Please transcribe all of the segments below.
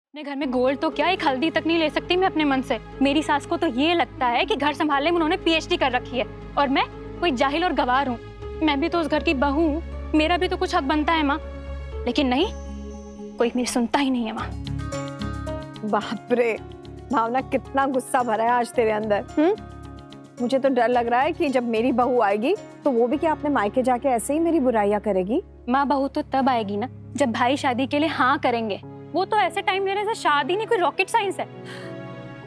अपने घर में गोल्ड तो क्या, एक हल्दी तक नहीं ले सकती मैं अपने मन से। मेरी सास को तो ये लगता है कि घर संभालने में उन्होंने पीएचडी कर रखी है और मैं कोई जाहिल और गवार हूँ। मैं भी तो उस घर की बहू हूँ, मेरा भी तो कुछ हक बनता है माँ। लेकिन नहीं, कोई मेरी सुनता ही नहीं है माँ। बाप रे भावना, कितना गुस्सा भरा है आज तेरे अंदर। मुझे तो डर लग रहा है कि जब मेरी बहू आएगी तो वो भी क्या अपने मायके जाके ऐसे ही मेरी बुराइयां करेगी। माँ बहू तो तब आएगी ना जब भाई शादी के लिए हाँ करेंगे। वो तो ऐसे टाइम ले रहे हैं, शादी नहीं कोई रॉकेट साइंस है।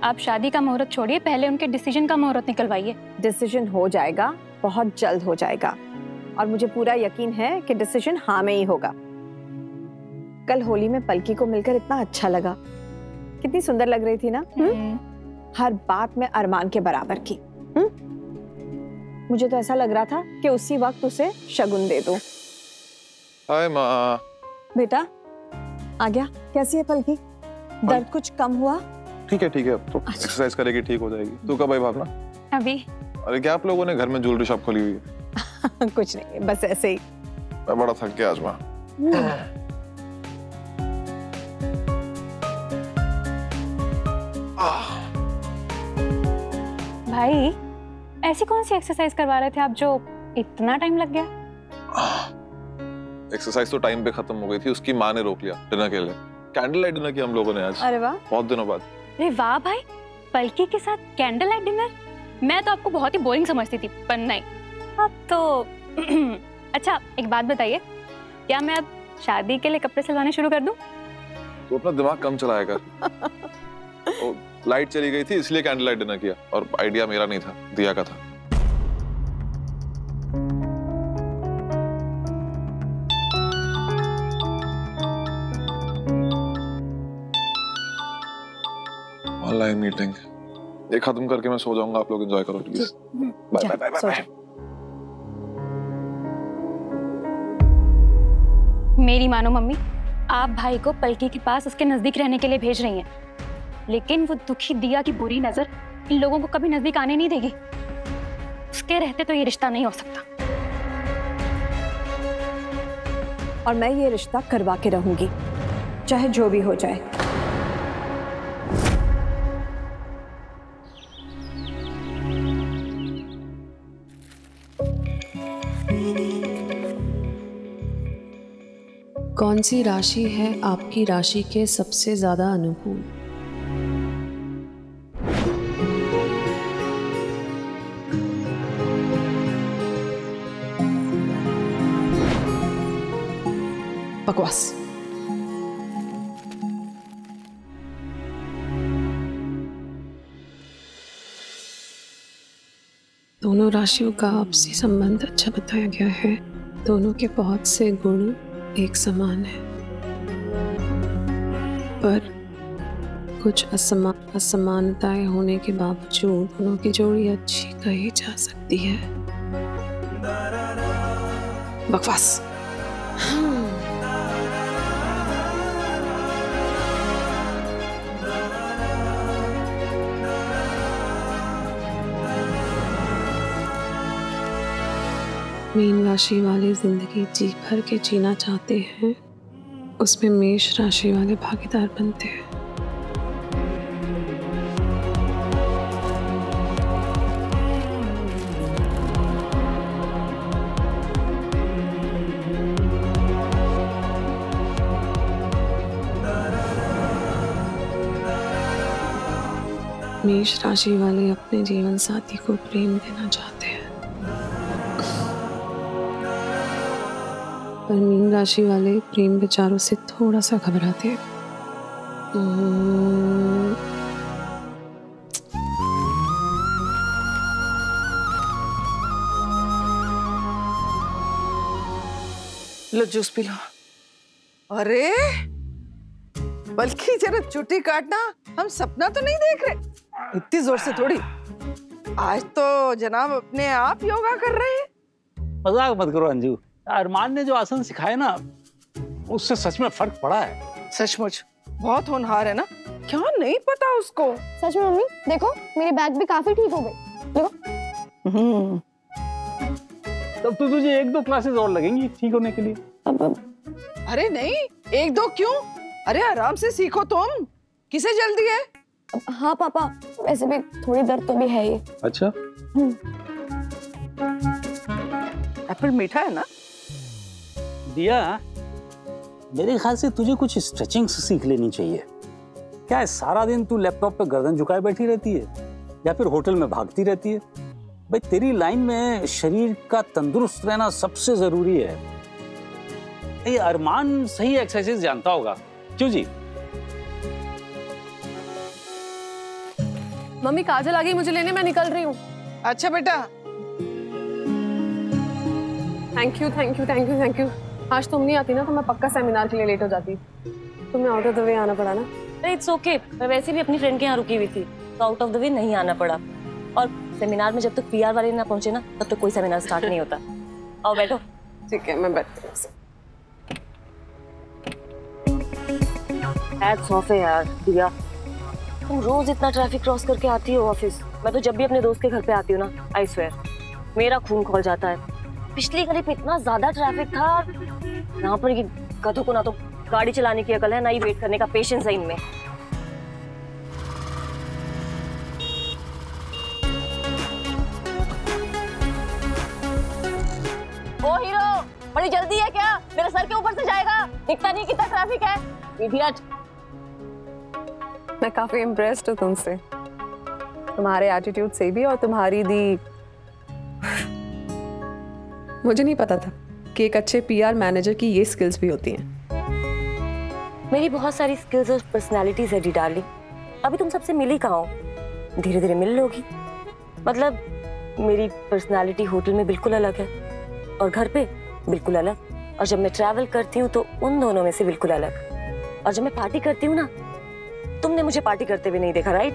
आप शादी का मुहूर्त छोड़िए, पहले उनके डिसीजन का मुहूर्त निकलवाइए। डिसीजन हो जाएगा, बहुत जल्द हो जाएगा, और मुझे पूरा यकीन है कि डिसीजन हाँ में ही होगा। कल होली में पलकी को मिलकर इतना अच्छा लगा, कितनी सुंदर लग रही थी ना। हर बात में अरमान के बराबर की। मुझे तो ऐसा लग रहा था कि उसी वक्त उसे शगुन दे दूं। हाय माँ। बेटा आ गया। कैसी है पलकी? दर्द कुछ कम हुआ? ठीक है अब तो एक्सरसाइज करेगी ठीक हो जाएगी। तू कब आई भावना? अभी। अरे क्या आप लोगों ने घर में ज्वेलरी शॉप खोली हुई है? कुछ नहीं, बस ऐसे ही। मैं बड़ा थक गया आज माँ। भाई ऐसी कौन सी एक्सरसाइज करवा रहे थे आप जो इतना टाइम लग गया? एक्सरसाइज तो टाइम पे खत्म हो गई थी, उसकी माँ ने रोक लिया डिनर के लिए। कैंडल लाइट डिनर किया हम लोगों ने आज। अरे वाह, बहुत दिनों बाद। अरे वाह भाई, पलकी के साथ कैंडल लाइट डिनर। मैं तो आपको बहुत ही बोरिंग समझती थी, पर नहीं अब तो अच्छा एक बात बताइए, क्या मैं अब शादी के लिए कपड़े सिलवाने शुरू कर दूं? तो अपना दिमाग कम चलाया कर। लाइट चली गई थी इसलिए कैंडल लाइट डिनर किया, और आइडिया मेरा नहीं था, दिया का था। ऑनलाइन मीटिंग ये खत्म करके मैं सो जाऊंगा, आप लोग एंजॉय करो please. Bye bye bye bye. मेरी मानो मम्मी, आप भाई को पलकी के पास उसके नजदीक रहने के लिए भेज रही हैं, लेकिन वो दुखी दिया की बुरी नजर इन लोगों को कभी नजदीक आने नहीं देगी। उसके रहते तो ये रिश्ता नहीं हो सकता। और मैं ये रिश्ता करवा के रहूंगी, चाहे जो भी हो जाए। कौन सी राशि है आपकी राशि के सबसे ज्यादा अनुकूल? बकवास। दोनों राशियों का आपसी संबंध अच्छा बताया गया है। दोनों के बहुत से गुण एक समान है, पर कुछ असमानताएं होने के बावजूद दोनों की जोड़ी अच्छी कही जा सकती है। बकवास। मीन राशि वाले जिंदगी जी भर के जीना चाहते हैं, उसमें मेष राशि वाले भागीदार बनते हैं। मेष राशि वाले अपने जीवन साथी को प्रेम देना चाहते हैं, पर मीन राशि वाले प्रेम विचारों से थोड़ा सा घबराते हैं। लो जूस पी लो। अरे बल्कि जरा चुटी काटना, हम सपना तो नहीं देख रहे। इतनी जोर से थोड़ी। आज तो जनाब अपने आप योगा कर रहे हैं। मजाक मत करो अंजू, अरमान ने जो आसन सिखाए ना उससे सच में फर्क पड़ा है। सचमुच बहुत होनहार है ना, क्या नहीं पता उसको। सच में मम्मी देखो, मेरी बैक भी काफी ठीक हो गई। देखो। तब तो तुझे 1-2 क्लासेस और लगेंगी ठीक होने के लिए। अरे नहीं, 1-2 क्यों, अरे आराम से सीखो तुम, किसे जल्दी है? हाँ पापा, वैसे भी थोड़ी दर्द तो भी है ही। अच्छा, एप्पल मीठा है ना? दिया, मेरे ख्याल से तुझे कुछ स्ट्रेचिंग सीख लेनी चाहिए। क्या है, सारा दिन तू लैपटॉप पे गर्दन झुकाए बैठी रहती है या फिर होटल में भागती रहती है? भाई तेरी लाइन में शरीर का तंदुरुस्त रहना सबसे जरूरी है। ये अरमान सही एक्सरसाइज जानता होगा, क्यों जी? मम्मी काजल आ गई मुझे लेने, मैं निकल रही हूँ। अच्छा बेटा। Thank you thank you thank you thank you. आज तुम नहीं आती ना तो मैं पक्का सेमिनार के लिए लेट हो जाती। तुम्हें आउट ऑफ द वे आना पड़ा ना? अरे इट्स ओके, मैं वैसे भी अपनी फ्रेंड के यहाँ रुकी हुई थी तो आउट ऑफ द वे नहीं आना पड़ा। और सेमिनार में जब तक पीआर वाले ना पहुंचे ना तब तक कोई सेमिनार स्टार्ट नहीं होता। आओ बैठो। ठीक है, मैं बैठती हूँ। हैट्स ऑफ है यार दिया, तुम रोज इतना ट्रैफिक क्रॉस करके आती हो ऑफिस। मैं तो जब भी अपने दोस्त के घर पे आती हूँ ना, आई स्वेयर मेरा खून खौल जाता है। पिछली गली पे इतना ज्यादा ट्रैफिक था, यहाँ पर ये गधों को ना तो गाड़ी चलाने की अकल है, ना ही वेट करने का पेशेंस है इनमें। ओ हीरो, बड़ी जल्दी है क्या? मेरे सर के ऊपर से जाएगा, दिखता नहीं कितना ट्रैफिक है, इडियट। मैं काफी इम्प्रेस्ड हूँ तुमसे, तुम्हारे एटीट्यूड से भी और तुम्हारी दी। मुझे नहीं पता था कि एक अच्छे पीआर मैनेजर की ये स्किल्स भी होती हैं। मेरी बहुत सारी स्किल्स और पर्सनालिटीज है डी डार्लिंग, अभी तुम सबसे मिली कहाँ हो? धीरे धीरे मिल लोगी। मतलब मेरी पर्सनालिटी होटल में बिल्कुल अलग है और घर पे बिल्कुल अलग, और जब मैं ट्रैवल करती हूँ तो उन दोनों में से बिल्कुल अलग, और जब मैं पार्टी करती हूँ ना, तुमने मुझे पार्टी करते हुए नहीं देखा राइट?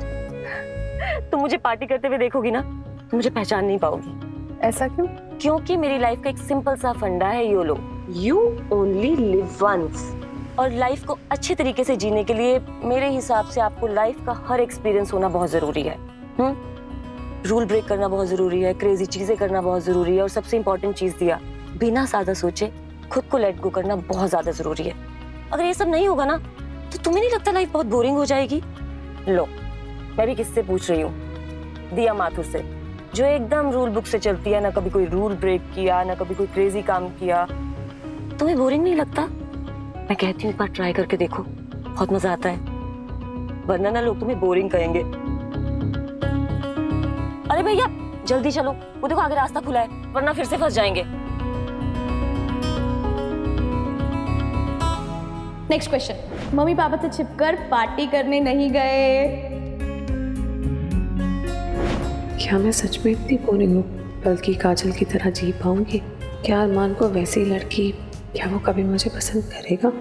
तुम मुझे पार्टी करते हुए देखोगी ना तो मुझे पहचान नहीं पाओगी। ऐसा क्यों? क्योंकि मेरी लाइफ का एक सिंपल सा फंडा है, YOLO, you only live once. और लाइफ को अच्छे तरीके से जीने के लिए मेरे हिसाब से आपको लाइफ का हर एक्सपीरियंस होना बहुत जरूरी है। रूल ब्रेक करना बहुत जरूरी है, क्रेजी चीजें करना बहुत जरूरी है, और सबसे इंपॉर्टेंट चीज दिया, बिना ज्यादा सोचे खुद को लेट गो करना बहुत ज्यादा जरूरी है। अगर ये सब नहीं होगा ना तो तुम्हें नहीं लगता लाइफ बहुत बोरिंग हो जाएगी? लो, मैं भी किससे पूछ रही हूँ? दिया माथुर से, जो एकदम रूल बुक से चलती है, ना कभी कोई रूल ब्रेक किया, ना कभी कोई क्रेजी काम किया। तुम्हें बोरिंग नहीं लगता? मैं कहती हूँ एक बार ट्राई करके देखो, बहुत मजा आता है, वरना ना लोग तुम्हें बोरिंग कहेंगे। अरे भैया जल्दी चलो, वो देखो आगे रास्ता खुला है, वरना फिर से फंस जाएंगे। नेक्स्ट क्वेश्चन, मम्मी पापा से छिपकर पार्टी करने नहीं गए? क्या मैं सच में इतनी बोरिंग हूँ? बल्कि काजल की तरह जी पाऊंगी? क्या अरमान को वैसी लड़की, क्या वो कभी मुझे पसंद करेगा?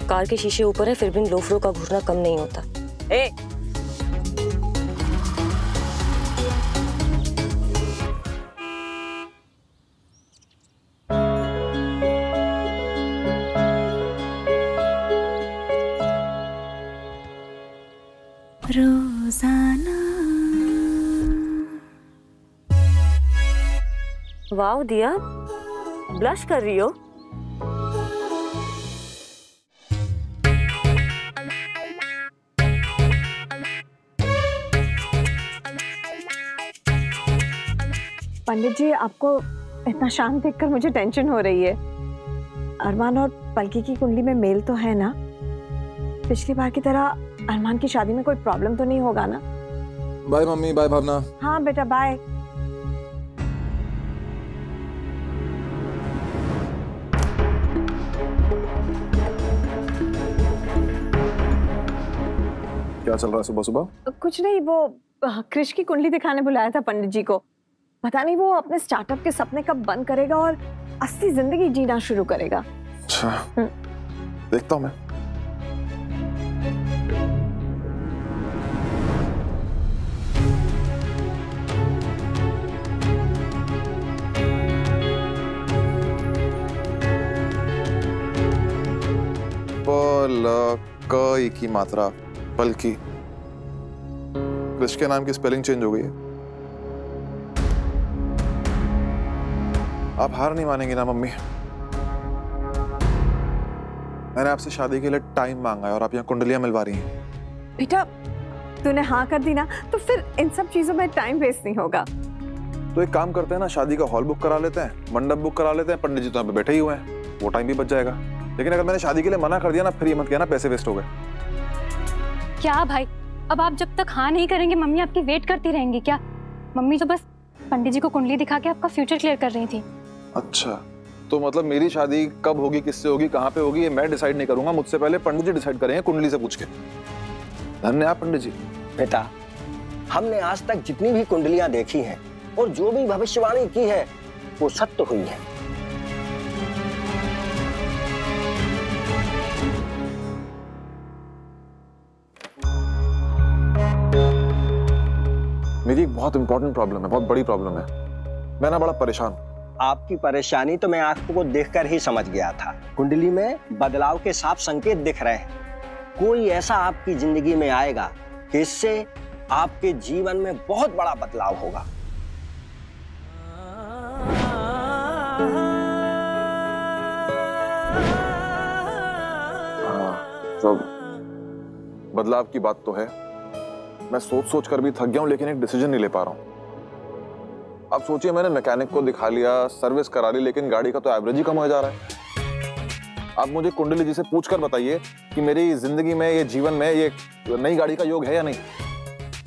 कार के शीशे ऊपर है, फिर भी इन लोफरों का घूरना कम नहीं होता। ए! रोजाना। वाव दिया, ब्लश कर रही हो? पंडित जी, आपको इतना शांत देखकर मुझे टेंशन हो रही है। अरमान और पलकी की कुंडली में मेल तो है ना? पिछली बार की तरह अरमान की शादी में कोई प्रॉब्लम तो नहीं होगा ना? बाय मम्मी, बाय भावना। हाँ बेटा, बाय। क्या चल रहा है सुबह सुबह? कुछ नहीं, वो कृष की कुंडली दिखाने बुलाया था पंडित जी को। पता नहीं वो अपने स्टार्टअप के सपने कब बंद करेगा और असली जिंदगी जीना शुरू करेगा। अच्छा, देखता हूँ मैं। ल क ई की मात्रा पलकी। कृष के नाम की स्पेलिंग चेंज हो गई है। आप हार नहीं मानेंगी ना मम्मी। मैंने आपसे शादी के लिए टाइम मांगा है और आप यहाँ कुंडलियां मिलवा रही हैं। बेटा तूने हाँ कर दी ना तो फिर इन सब चीजों में टाइम वेस्ट नहीं होगा। तो एक काम करते हैं ना, शादी का हॉल बुक करा लेते हैं, मंडप बुक करा लेते हैं, पंडित जी तो यहाँ पे बैठे ही हुए हैं, वो टाइम भी बच जाएगा। लेकिन अगर मैंने शादी के लिए मना कर दिया ना, फिर ये मत कहना पैसे वेस्ट हो गए। क्या भाई, अब आप जब तक हाँ नहीं करेंगे मम्मी आपकी वेट करती रहेंगी क्या? मम्मी तो बस पंडित जी को कुंडली दिखा के आपका फ्यूचर क्लियर कर रही थी। अच्छा, तो मतलब मेरी शादी कब होगी, किससे होगी, कहाँ पे होगी, ये मैं डिसाइड नहीं करूंगा, मुझसे पहले पंडित जी डिसाइड करेंगे कुंडली से पूछ के। धन्यवाद पंडित जी। बेटा, हमने आज तक जितनी भी कुंडलियां देखी हैं और जो भी भविष्यवाणी की है वो सत्य हुई है। मेरी एक बहुत इंपॉर्टेंट प्रॉब्लम है, बहुत बड़ी प्रॉब्लम है। मैं ना बड़ा परेशान। आपकी परेशानी तो मैं आंखों को देखकर ही समझ गया था। कुंडली में बदलाव के साफ संकेत दिख रहे हैं। कोई ऐसा आपकी जिंदगी में आएगा कि इससे आपके जीवन में बहुत बड़ा बदलाव होगा। तो बदलाव की बात तो है, मैं सोच सोच कर भी थक गया हूं, लेकिन एक डिसीजन नहीं ले पा रहा हूं। अब सोचिए, मैंने मैकेनिक को दिखा लिया, सर्विस करा ली, लेकिन गाड़ी का तो एवरेज ही कम हो जा रहा है। आप मुझे कुंडली जी से पूछकर बताइए कि मेरी जिंदगी में, ये जीवन में, ये नई गाड़ी का योग है या नहीं।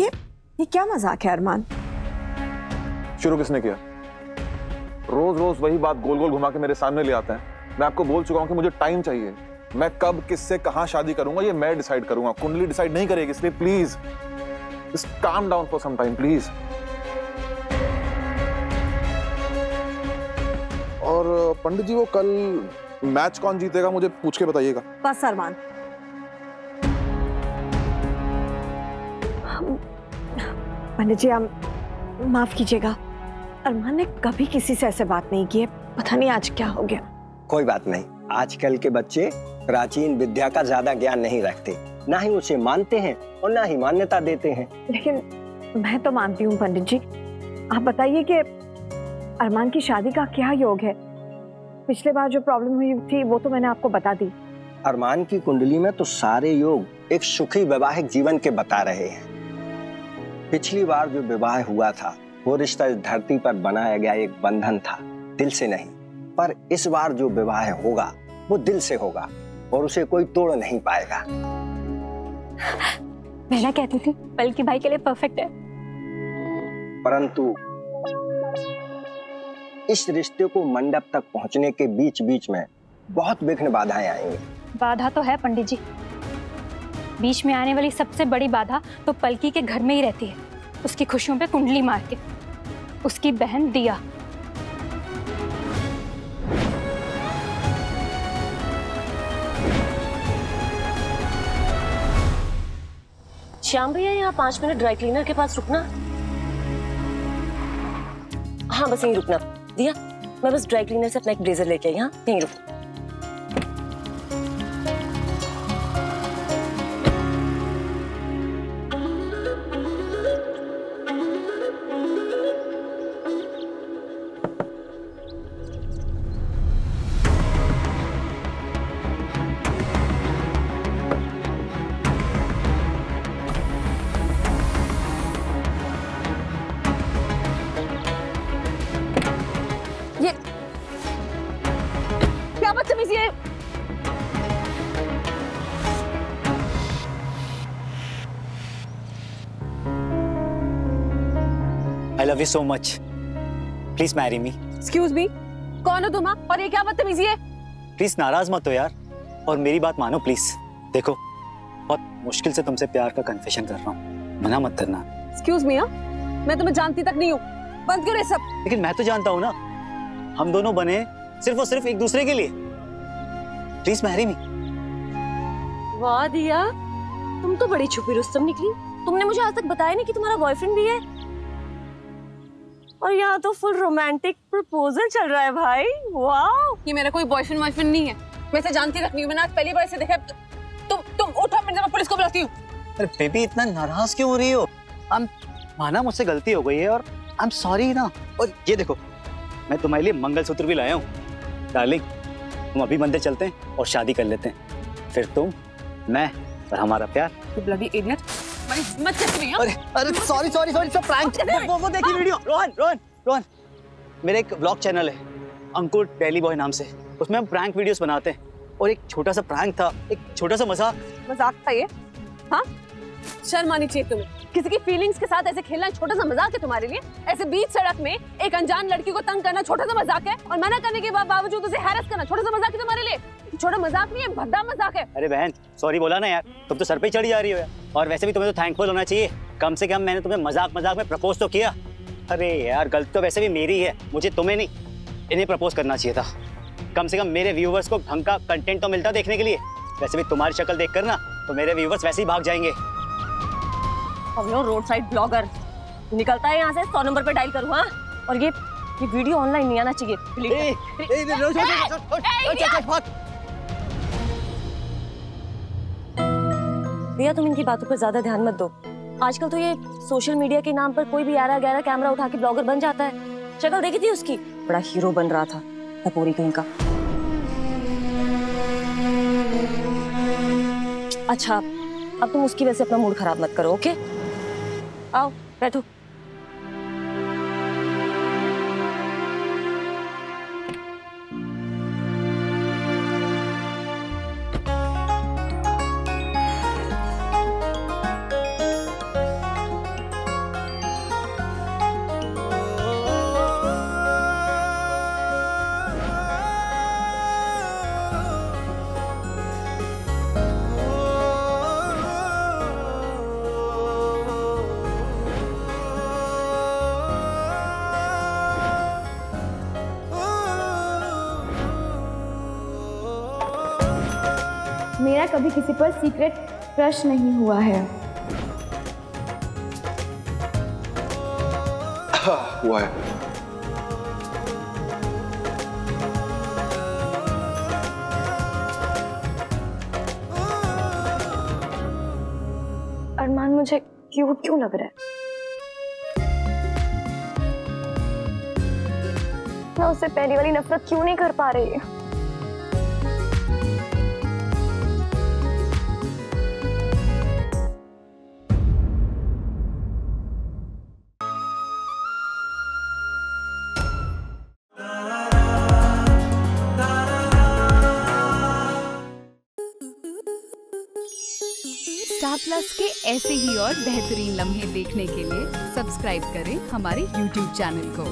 ये क्या मजाक है अरमान? शुरू किसने किया? रोज रोज वही बात गोल गोल घुमा के मेरे सामने ले आते हैं। मैं आपको बोल चुका हूं कि मुझे टाइम चाहिए। मैं कब, किससे, कहां शादी करूंगा ये मैं डिसाइड करूंगा, कुंडली डिसाइड नहीं करेगी। इसलिए please just calm down for some time please. और पंडित जी, वो कल मैच कौन जीतेगा मुझे पूछ के बताइएगा। बस अरमान, पंडित जी आप माफ कीजिएगा, अरमान ने कभी किसी से ऐसे बात नहीं की है, पता नहीं आज क्या हो गया। कोई बात नहीं, आजकल के बच्चे प्राचीन विद्या का ज्यादा ज्ञान नहीं रखते, ना ही उसे मानते हैं और ना ही मान्यता देते हैं। लेकिन मैं तो मानती हूँ पंडित जी। आप बताइए कि अरमान की शादी का क्या योग है? पिछले बार जो प्रॉब्लम हुई थी वो तो मैंने आपको बता दी। अरमान की कुंडली में तो सारे योग एक सुखी वैवाहिक जीवन के बता रहे हैं। पिछली बार जो विवाह हुआ था वो रिश्ता इस धरती पर बनाया गया एक बंधन था, दिल से नहीं। पर इस बार जो विवाह होगा वो दिल से होगा और उसे कोई तोड़ नहीं पाएगा। मैं ना कहती थी पलकी भाई के लिए परफेक्ट है। परंतु इस रिश्ते को मंडप तक पहुंचने के बीच बीच में बहुत विघ्न बाधाएं आएंगी। बाधा तो है पंडित जी, बीच में आने वाली सबसे बड़ी बाधा तो पलकी के घर में ही रहती है, उसकी खुशियों पे कुंडली मार के। उसकी बहन दिया। श्याम भैया, यहाँ 5 मिनट ड्राई क्लीनर के पास रुकना। हाँ बस यहीं रुकना। दिया, मैं बस ड्राई क्लीनर से अपना एक ब्लेजर लेके आई। हाँ यहीं रुक। क्या बदतमीजी है? I love you so much. Please marry me. Excuse me, कौन हो तुम? और ये क्या बदतमीजी है? Please नाराज मत हो यार, और मेरी बात मानो प्लीज। देखो, बहुत मुश्किल से तुमसे प्यार का कन्फेशन कर रहा हूँ, मना मत करना। Excuse me, मैं तुम्हें जानती तक नहीं हूँ, बंद करो ये सब। लेकिन मैं तो जानता हूँ ना, हम दोनों बने सिर्फ और सिर्फ एक दूसरे के लिए। Please marry me. वाह दिया, तुम तो बड़ी छुपी रुस्तम निकली। तुमने मुझे आज तक बताया नहीं कि तुम्हारा बॉयफ्रेंड भी है, और यहाँ तो फुल रोमांटिक प्रपोजल चल रहा है भाई। वाह, ये मेरा कोई बॉयफ्रेंड नहीं है, मैं इसे जानती तक नहीं हूँ। मैंने आज पहली बार इसे देखा। तुम उठो, मैं पुलिस को बुलाती हूँ। अरे बेबी इतना नाराज क्यों हो रही हो? माना मुझसे गलती हो गई है और आई एम सॉरी ना। और ये देखो मैं तुम्हारे लिए मंगलसूत्र भी लाया हूँ। डार्लिंग तुम अभी मंदिर चलते हैं और शादी कर लेते हैं, फिर तुम, मैं और हमारा प्यार। You bloody idiot! मत कैसे भी? अरे सॉरी सॉरी सॉरी, सब प्रैंक। वो देखिए वीडियो। रोहन मेरा एक व्लॉग चैनल है अंकुर डेली बॉय नाम से, उसमें हम प्रैंक वीडियोस बनाते हैं और एक छोटा सा प्रैंक था, एक छोटा सा मजाक था ये? हाँ, शर्म आनी चाहिए तुम्हें। किसी की फीलिंग्स के साथ ऐसे खेलना छोटा सा मजाक है तुम्हारे लिए? ऐसे बीच सड़क में एक अनजान लड़की को तंग करना छोटा सा मजाक है, और मना करने के बावजूद उसे हैरेस करना छोटा सा मजाक है तुम्हारे लिए? छोटा मजाक नहीं है, भद्दा मजाक है। अरे बहन सॉरी बोला ना यार, तुम तो सर पे चढ़ी जा रही हो यार। और वैसे भी तुम्हें तो थैंकफुल होना चाहिए, कम से कम मैंने तुम्हें मजाक में प्रपोज तो किया। अरे यार गलती तो वैसे भी मेरी है, मुझे तुम्हें नहीं इन्हें प्रपोज करना चाहिए था। कम से कम मेरे व्यूवर्स को ढंग का कंटेंट तो मिलता देखने के लिए। वैसे भी तुम्हारी शक्ल देखकर ना तो मेरे व्यूवर्स वैसे ही भाग जाएंगे। अब लो रोड साइड ब्लॉगर निकलता है यहाँ से, 100 नंबर पे डायल करूँ। हाँ, और ये वीडियो ऑनलाइन नहीं आना चाहिए। भैया तुम इनकी बातों पर ज्यादा ध्यान मत दो। आजकल तो ये सोशल मीडिया के नाम पर कोई भी 11-11 कैमरा उठा के ब्लॉगर बन जाता है। शक्ल देखी थी उसकी, बड़ा हीरो बन रहा था, टपोरी कहीं का। अच्छा अब तुम उसकी वजह से अपना मूड खराब मत करो, ओके? आओ बैठो। मेरा कभी किसी पर सीक्रेट क्रश नहीं हुआ है। हुआ है। अरमान मुझे क्यूट क्यों लग रहा है? मैं उससे पहली वाली नफरत क्यों नहीं कर पा रही? स्टार प्लस के ऐसे ही और बेहतरीन लम्हे देखने के लिए सब्सक्राइब करें हमारे YouTube चैनल को।